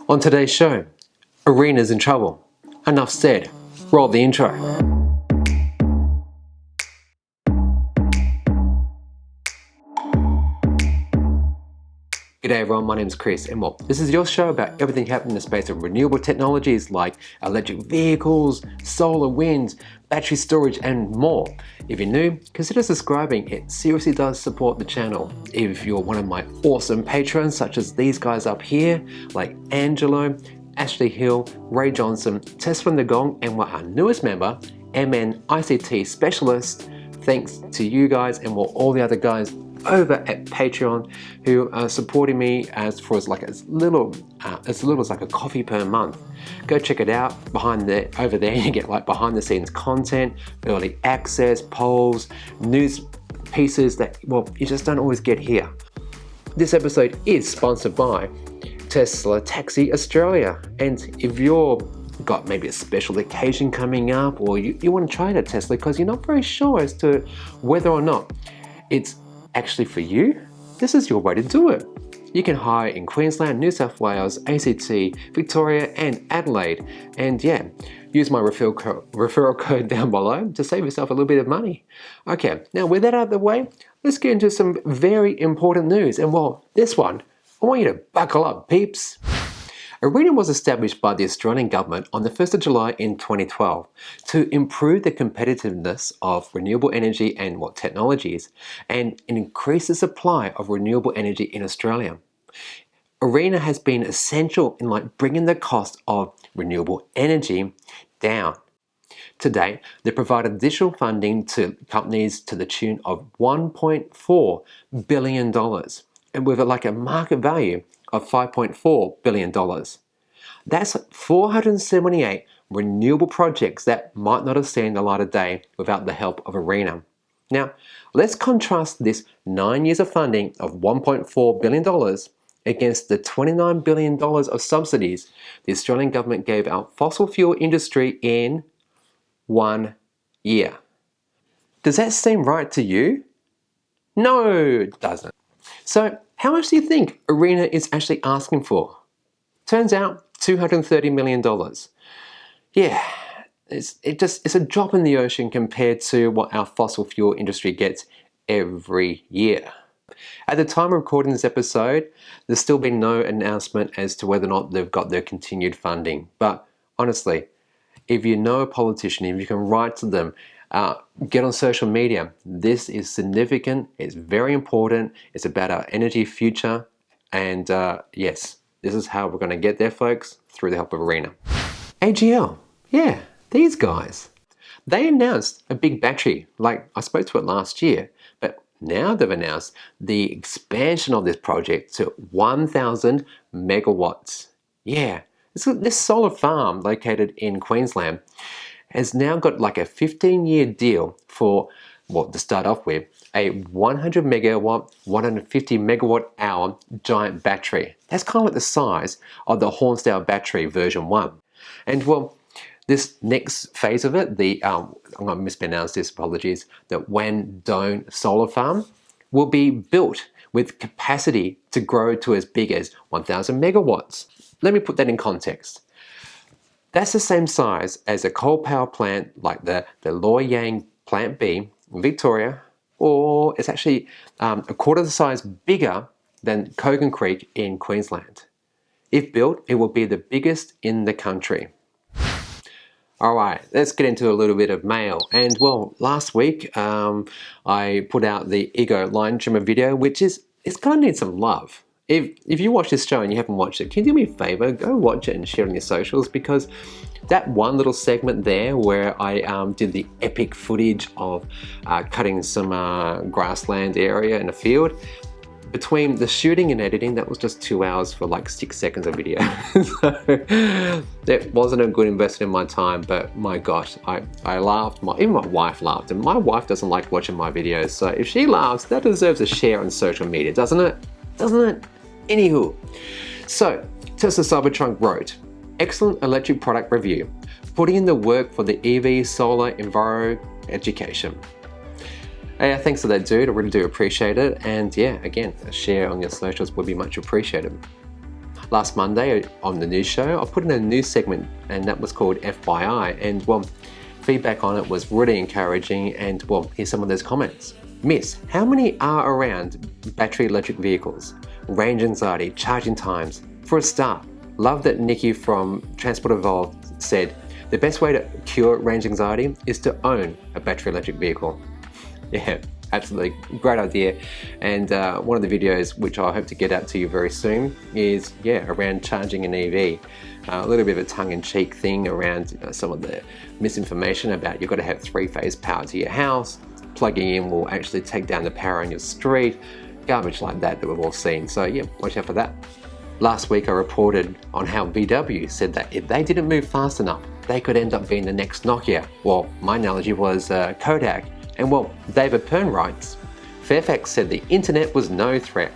On today's show, Arena's in trouble. Enough said. Roll the intro. G'day everyone, my name's Chris and this is your show about everything happening in the space of renewable technologies like electric vehicles, solar, wind, battery storage and more. If you're new, consider subscribing, it seriously does support the channel. If you're one of my awesome patrons such as these guys up here, like Angelo, Ashley Hill, Ray Johnson, Tess from the Gong and our newest member, MN ICT Specialist, thanks to you guys and all the other guys over at Patreon who are supporting me as little as like a coffee per month. Go check it out. Over there you get like behind the scenes content, early access, polls, news pieces that you just don't always get here. This episode is sponsored by Tesla Taxi Australia, and if you're got maybe a special occasion coming up or you want to try a Tesla because you're not very sure as to whether or not it's actually for you, this is your way to do it. You can hire in Queensland, New South Wales, ACT, Victoria and Adelaide, and use my referral code down below to save yourself a little bit of money. Okay, now with that out of the way, let's get into some very important news, and this one, I want you to buckle up, peeps. Arena was established by the Australian government on the 1st of July in 2012 to improve the competitiveness of renewable energy and technologies and increase the supply of renewable energy in Australia. Arena has been essential in bringing the cost of renewable energy down. To date, they provide additional funding to companies to the tune of $1.4 billion and with a market value of $5.4 billion. That's 478 renewable projects that might not have seen the light of day without the help of Arena. Now, let's contrast this 9 years of funding of $1.4 billion against the $29 billion of subsidies the Australian government gave our fossil fuel industry in 1 year. Does that seem right to you? No, it doesn't. So, how much do you think Arena is actually asking for? Turns out, $230 million. Yeah, it's a drop in the ocean compared to what our fossil fuel industry gets every year. At the time of recording this episode, there's still been no announcement as to whether or not they've got their continued funding. But honestly, if you know a politician, if you can write to them, get on social media. This is significant, it's very important, it's about our energy future, and yes, this is how we're going to get there, folks, through the help of Arena. AGL, yeah, these guys. They announced a big battery, I spoke to it last year, but now they've announced the expansion of this project to 1,000 megawatts. Yeah, this solar farm located in Queensland has now got a 15-year deal for, to start off with, a 100 megawatt, 150 megawatt hour giant battery. That's kind of like the size of the Hornsdale battery version 1. And this next phase of it, I'm going to mispronounce this, apologies, the Wandone solar farm will be built with capacity to grow to as big as 1,000 megawatts. Let me put that in context. That's the same size as a coal power plant like the Loy Yang Plant B in Victoria, or it's actually a quarter the size bigger than Kogan Creek in Queensland. If built, it will be the biggest in the country. Alright, let's get into a little bit of mail. And last week I put out the Ego line trimmer video, which it's going to need some love. If you watch this show and you haven't watched it, can you do me a favor? Go watch it and share it on your socials, because that one little segment there where I did the epic footage of cutting some grassland area in a field, between the shooting and editing, that was just 2 hours for 6 seconds of video. So that wasn't a good investment in my time, but my gosh, I laughed. Even my wife laughed, and my wife doesn't like watching my videos, so if she laughs, that deserves a share on social media, doesn't it? Doesn't it? Anywho, so Tesla Cybertruck wrote, excellent electric product review, putting in the work for the EV solar enviro education. Yeah, thanks for that, dude. I really do appreciate it. And yeah, again, a share on your socials would be much appreciated. Last Monday on the news show, I put in a new segment and that was called FYI, and well, feedback on it was really encouraging, and well, here's some of those comments. Miss, how many are around battery electric vehicles? Range anxiety, charging times. For a start, love that Nikki from Transport Evolved said, the best way to cure range anxiety is to own a battery electric vehicle. Yeah, absolutely great idea. And one of the videos which I hope to get out to you very soon is around charging an EV. A little bit of a tongue-in-cheek thing around some of the misinformation about you've got to have three-phase power to your house. Plugging in will actually take down the power on your street. Garbage like that we've all seen. So yeah, watch out for that. Last week I reported on how VW said that if they didn't move fast enough, they could end up being the next Nokia. Well, my analogy was Kodak. And well, David Pern writes, Fairfax said the internet was no threat.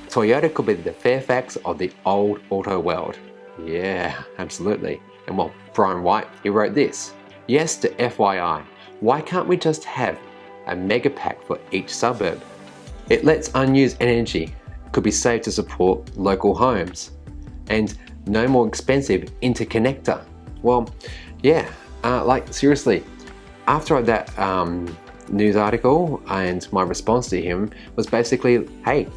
Toyota could be the Fairfax of the old auto world. Yeah, absolutely. And well, Brian White, he wrote this. Yes to FYI. Why can't we just have a mega pack for each suburb? It lets unused energy could be saved to support local homes. And no more expensive interconnector. Well, yeah, like seriously, after that news article and my response to him was basically, hey,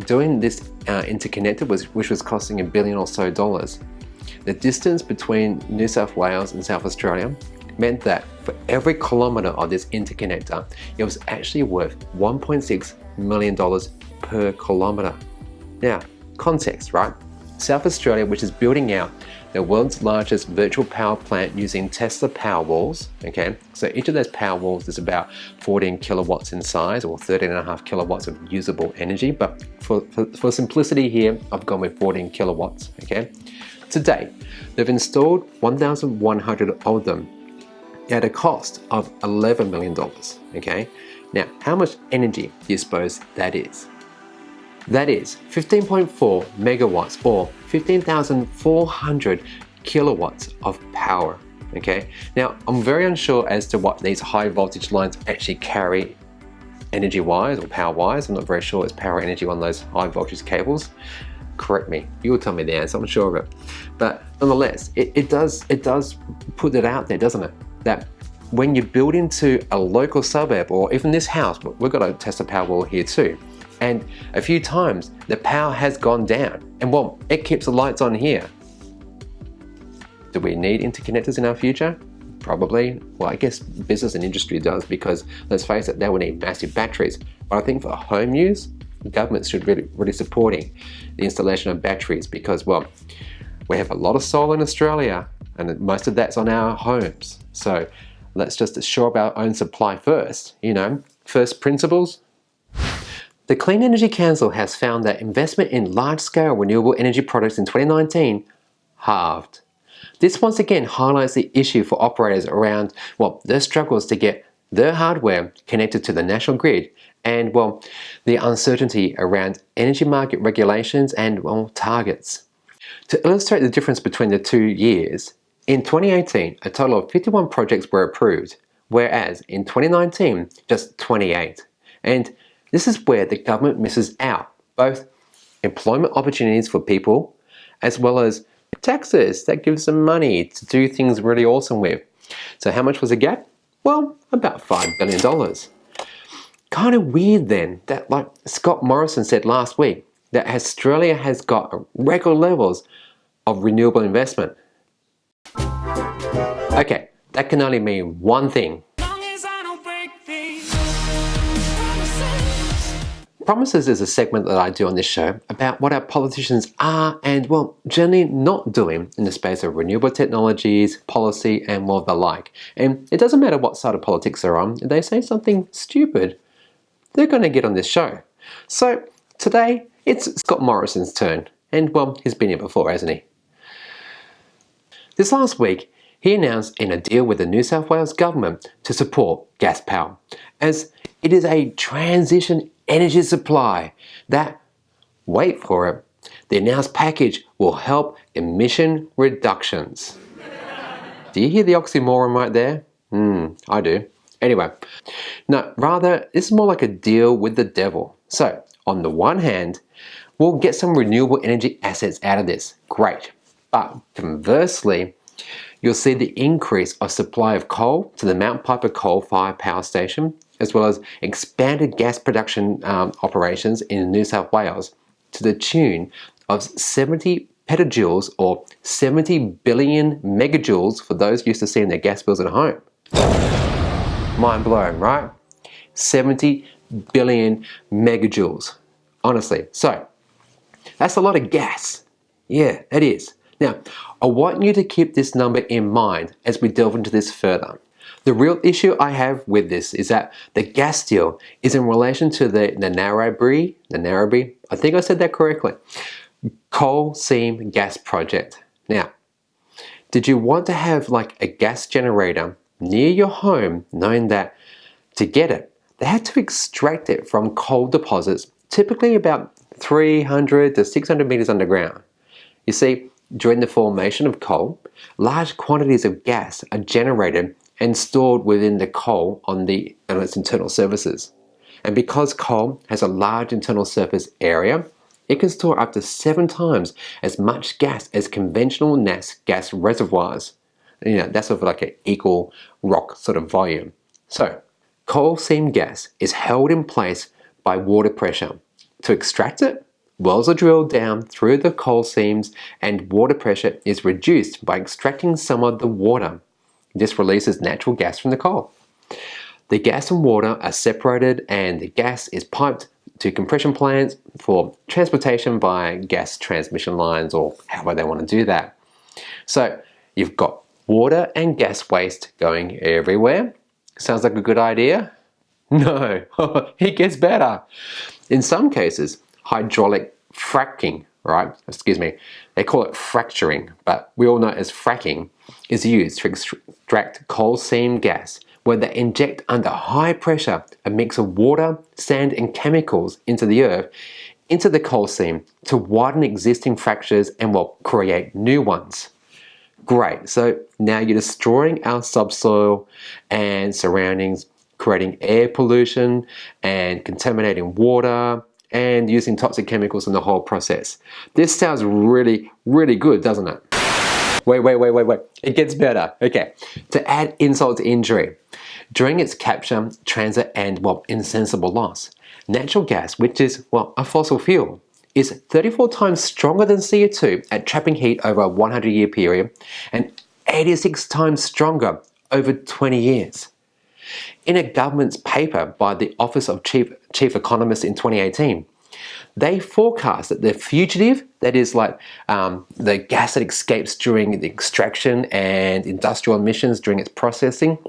doing this interconnector which was costing $1 billion or so. The distance between New South Wales and South Australia meant that for every kilometre of this interconnector, it was actually worth $1.6 million per kilometre. Now, context, right? South Australia, which is building out the world's largest virtual power plant using Tesla Powerwalls, okay? So each of those Powerwalls is about 14 kilowatts in size, or 13.5 kilowatts of usable energy, but for simplicity here, I've gone with 14 kilowatts, okay? To date, they've installed 1,100 of them at a cost of $11 million, okay? Now, how much energy do you suppose that is? That is 15.4 megawatts or 15,400 kilowatts of power, okay? Now, I'm very unsure as to what these high voltage lines actually carry energy-wise or power-wise. I'm not very sure it's power energy on those high voltage cables. Correct me, you'll tell me the answer, I'm sure of it. But nonetheless, it does put it out there, doesn't it? That when you build into a local suburb, or even this house, we've got a Tesla Powerwall here too, and a few times the power has gone down, and well, it keeps the lights on here. Do we need interconnectors in our future? Probably. Well, I guess business and industry does, because let's face it, they will need massive batteries. But I think for home use, governments should really supporting the installation of batteries, because well, we have a lot of solar in Australia and most of that's on our homes. So let's just shore up our own supply first, first principles. The Clean Energy Council has found that investment in large-scale renewable energy projects in 2019 halved. This once again highlights the issue for operators around, well, their struggles to get their hardware connected to the national grid, and well, the uncertainty around energy market regulations and well, targets. To illustrate the difference between the 2 years, in 2018, a total of 51 projects were approved, whereas in 2019, just 28. And this is where the government misses out, both employment opportunities for people, as well as taxes that gives them money to do things really awesome with. So how much was the gap? Well, about $5 billion. Kind of weird then that, like Scott Morrison said last week, that Australia has got record levels of renewable investment. Okay, that can only mean one thing. Promises is a segment that I do on this show about what our politicians are and, well, generally not doing in the space of renewable technologies, policy, and more the like. And it doesn't matter what side of politics they're on, if they say something stupid, they're going to get on this show. So today, it's Scott Morrison's turn. And, well, he's been here before, hasn't he? This last week, he announced in a deal with the New South Wales government to support gas power, as it is a transition energy supply that, wait for it, the announced package will help emission reductions. Do you hear the oxymoron right there? I do. Anyway, no, rather, it's more like a deal with the devil. So, on the one hand, we'll get some renewable energy assets out of this. Great. But conversely, you'll see the increase of supply of coal to the Mount Piper coal-fired power station, as well as expanded gas production operations in New South Wales to the tune of 70 petajoules or 70 billion megajoules for those used to seeing their gas bills at home. Mind blown, right? 70 billion megajoules. Honestly. So, that's a lot of gas. Yeah, it is. Now, I want you to keep this number in mind as we delve into this further. The real issue I have with this is that the gas deal is in relation to the Narrabri, I think I said that correctly, coal seam gas project. Now, did you want to have like a gas generator near your home, knowing that to get it, they had to extract it from coal deposits, typically about 300 to 600 meters underground. You see, during the formation of coal, large quantities of gas are generated and stored within the coal on its internal surfaces. And because coal has a large internal surface area, it can store up to 7 times as much gas as conventional gas reservoirs. That's of like an equal rock sort of volume. So, coal seam gas is held in place by water pressure. To extract it, wells are drilled down through the coal seams and water pressure is reduced by extracting some of the water. This releases natural gas from the coal. The gas and water are separated and the gas is piped to compression plants for transportation by gas transmission lines or however they want to do that. So you've got water and gas waste going everywhere. Sounds like a good idea? No, it gets better. In some cases, hydraulic fracking, they call it fracturing, but we all know it as fracking, is used to extract coal seam gas, where they inject under high pressure a mix of water, sand and chemicals into the earth, into the coal seam to widen existing fractures and create new ones. Great, so now you're destroying our subsoil and surroundings, creating air pollution and contaminating water and using toxic chemicals in the whole process. This sounds really, really good, doesn't it? Wait. It gets better. Okay, to add insult to injury, during its capture, transit and, insensible loss, natural gas, which is, a fossil fuel, is 34 times stronger than CO2 at trapping heat over a 100-year period and 86 times stronger over 20 years. In a government's paper by the Office of Chief Economist in 2018, they forecast that the fugitive, that is like the gas that escapes during the extraction and industrial emissions during its processing,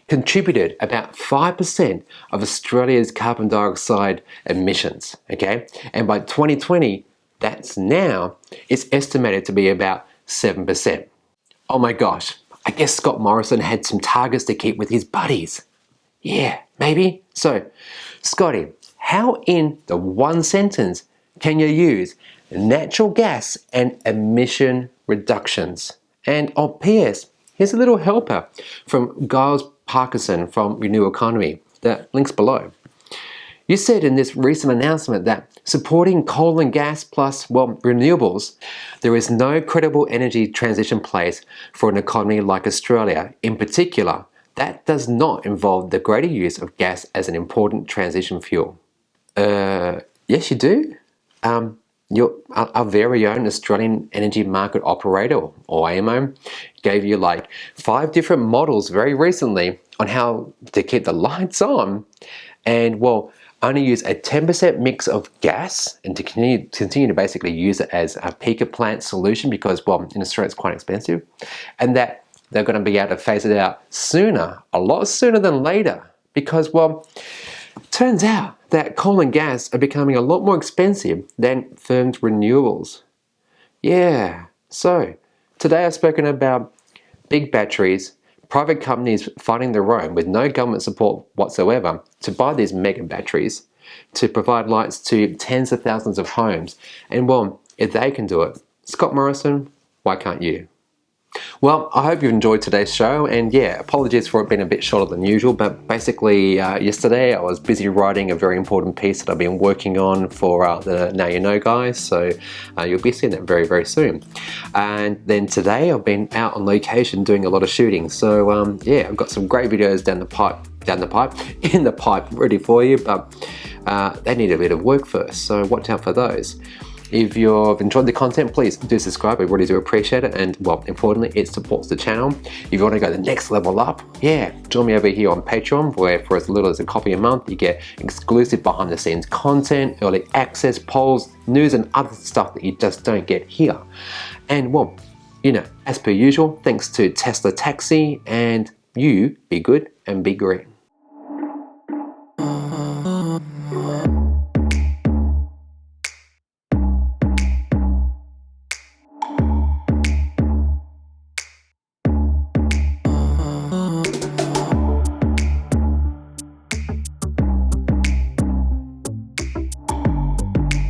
contributed about 5% of Australia's carbon dioxide emissions, okay? And by 2020, it's estimated to be about 7%. Oh my gosh, I guess Scott Morrison had some targets to keep with his buddies. Yeah, maybe. So, Scotty, how in the one sentence can you use natural gas and emission reductions? And P.S., here's a little helper from Giles Parkinson from Renewable Economy, that links below. You said in this recent announcement that supporting coal and gas plus, renewables, there is no credible energy transition place for an economy like Australia. In particular, that does not involve the greater use of gas as an important transition fuel. Yes, you do. Our very own Australian Energy Market Operator, or AMO, gave you 5 different models very recently on how to keep the lights on and, only use a 10% mix of gas and to continue to basically use it as a peaker plant solution because, in Australia it's quite expensive, and that they're going to be able to phase it out sooner, a lot sooner than later, because, turns out that coal and gas are becoming a lot more expensive than firmed renewables. Yeah, so today I've spoken about big batteries, private companies finding their own with no government support whatsoever to buy these mega batteries to provide lights to tens of thousands of homes. And if they can do it, Scott Morrison, why can't you? Well, I hope you've enjoyed today's show, and yeah, apologies for it being a bit shorter than usual, but basically yesterday I was busy writing a very important piece that I've been working on for the Now You Know guys, so you'll be seeing that very, very soon. And then today I've been out on location doing a lot of shooting, so yeah, I've got some great videos in the pipe ready for you, but they need a bit of work first, so watch out for those. If you've enjoyed the content, please do subscribe. I really do appreciate it, and well, importantly, it supports the channel. If you want to go the next level up, yeah, join me over here on Patreon, where for as little as $1 a month, you get exclusive behind the scenes content, early access, polls, news, and other stuff that you just don't get here. And well, you know, as per usual, thanks to Tesla Taxi, and you be good and be green.